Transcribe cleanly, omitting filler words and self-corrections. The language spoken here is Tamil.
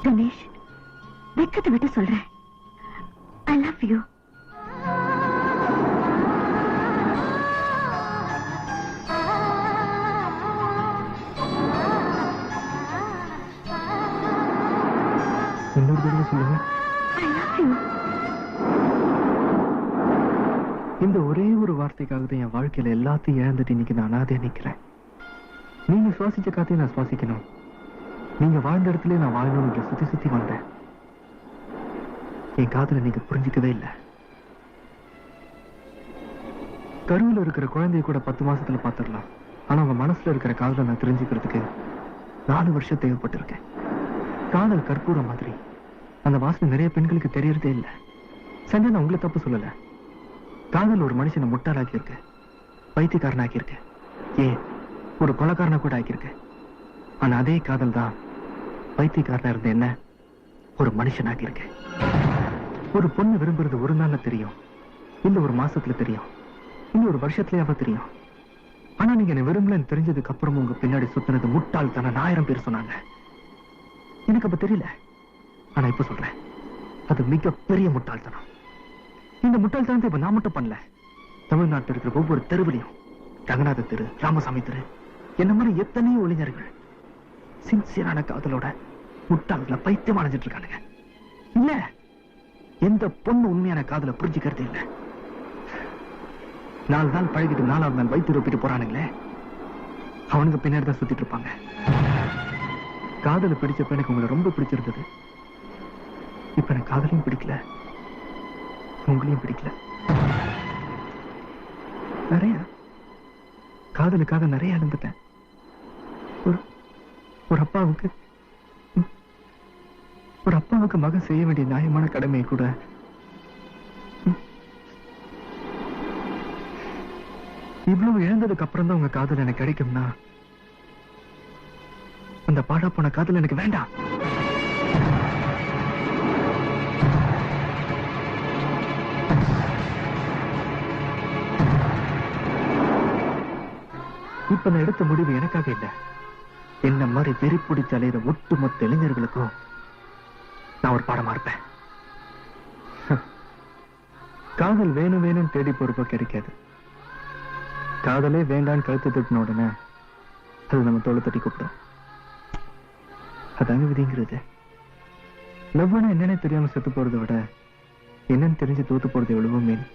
ரமேஷ், வெக்கத்தை விட்டு சொல்றேன். I love you. இன்னொரு தடவை சொல்லுங்க. I love you. இந்த ஒரே ஒரு வார்த்தைக்காக தான் என் வாழ்க்கையில எல்லாத்தையும் இழந்துட்டு இன்னைக்கு நான் அனாதையா நிக்கிறேன். நீங்க சுவாசிச்ச காத்தையும் நான் சுவாசிக்கணும், நீங்க வாழ்ந்த இடத்துல நான் வாழணும்னு சுத்தி சுத்தி வந்தேன். என் காதலை நீங்க புரிஞ்சிக்கவே இல்லை. கருவில் இருக்கிற குழந்தைய கூட 10 மாசத்துல பாத்துடலாம். ஆனா உங்க மனசுல இருக்கிற காதலை நான் தெரிஞ்சுக்கிறதுக்கு 4 வருஷம் தேவைப்பட்டிருக்கேன். காதல் கற்பூரம் மாதிரி, அந்த வாசனை நிறைய பெண்களுக்கு தெரியறதே இல்லை. சண்டை, நான் உங்களை தப்பு சொல்லல. காதல் ஒரு மனுஷனை முட்டாளாக்கி இருக்கு, பைத்தியக்காரனாக்கி இருக்கு, ஏன் ஒரு கொலைக்காரனை கூட ஆக்கியிருக்கு. ஆனா அதே காதல் தான் பைத்தியக்காரனா இருந்த என்ன ஒரு மனுஷனாக்கி இருக்கு. ஒரு பொண்ணு விரும்புறது ஒரு நாள்ல தெரியும், இல்ல ஒரு மாசத்துல தெரியும், இல்ல ஒரு வருஷத்துலயாவது தெரியும். ஆனா நீங்க என்ன விரும்பலன்னு தெரிஞ்சதுக்கு அப்புறம் உங்க பின்னாடி சுத்தினது முட்டாள் தானே 1000 பேர் சொன்னாங்க. எனக்கு அப்ப தெரியல, ஆனா இப்ப சொல்றேன், அது மிகப்பெரிய முட்டாள்தனம். இந்த முட்டாள்தனத்தை இப்ப நான் மட்டும் பண்ணல. தமிழ்நாட்டில் இருக்கிற ஒவ்வொரு தெருவிலையும், ரங்கநாத தெரு, ராமசாமி தெரு, என்ன மாதிரி எத்தனையோ இளைஞர்கள் சின்சியரான காதலோட முட்டாள்களை பைத்தியம் அடைஞ்சிட்டு இருக்கானுங்க. இல்ல, எந்த பொண்ணு உண்மையான காதலை புரிஞ்சுக்கிறதே இல்லை. 4 நாள் பழகிட்டு 4வது நாள் வயிற்று ரொப்பிட்டு போறானுங்களே, அவனுக்கு பின்னாடி தான் சுத்திட்டு இருப்பாங்க. காதலை பிடிச்சப்ப எனக்கு உங்களை ரொம்ப பிடிச்சிருந்தது. இப்ப எனக்கு காதலையும் பிடிக்கல, உங்களையும் பிடிக்கல. நிறைய காதலுக்காக நிறைய இழந்துட்டேன். ஒரு அப்பாவுக்கு மகன் செய்ய வேண்டிய நியாயமான கடமையை கூட இவ்வளவு இழந்ததுக்கு அப்புறம் தான் உங்க காதல் எனக்கு கிடைக்கும்னா, அந்த பாடா போன காதல் எனக்கு வேண்டாம். இப்ப நான் எடுத்த முடிவு எனக்காக இல்லை, என்ன மாதிரி வெறி பிடிச்ச அலையிற ஒட்டுமொத்த இளைஞர்களுக்கும் நான் ஒரு பாடமா இருப்பேன். காதல் வேணும் வேணும் தேடி பொறுப்ப கிடைக்காது. காதலே வேண்டான்னு கழுத்து தட்டின உடனே அது நம்ம தோளை தட்டி கூப்பிடும். அதாங்க விதிங்கிறது. லவ்னா என்னன்னு தெரியாம செத்து போறதை விட என்னன்னு தெரிஞ்சு தோத்து போறது எவ்வளவோ மேல்.